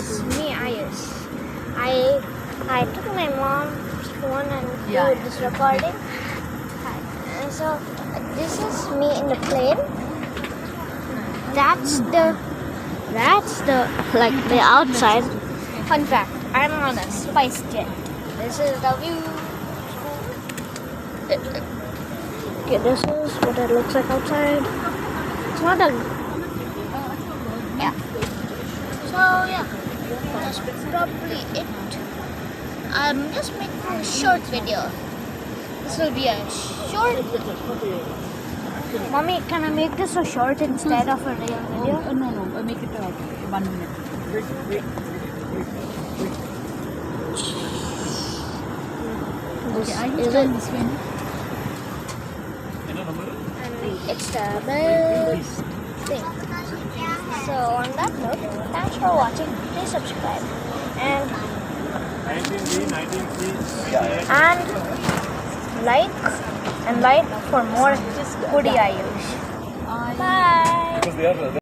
is me, Ayush. I took my mom's phone and do this recording. And so this is me in the plane. That's the like the outside. Fun fact, I'm on a spice jet. This is the view. Okay, this is what it looks like outside. It's not a yeah. So yeah, that's probably it. I'm just making a short video. This will be a short. Mommy, can I make this a short instead of a real video? No, make it 1 minute. This I is use it. this one. And it's the best thing. So on that note, thanks for watching. Please subscribe and like for more goodie I use. Bye.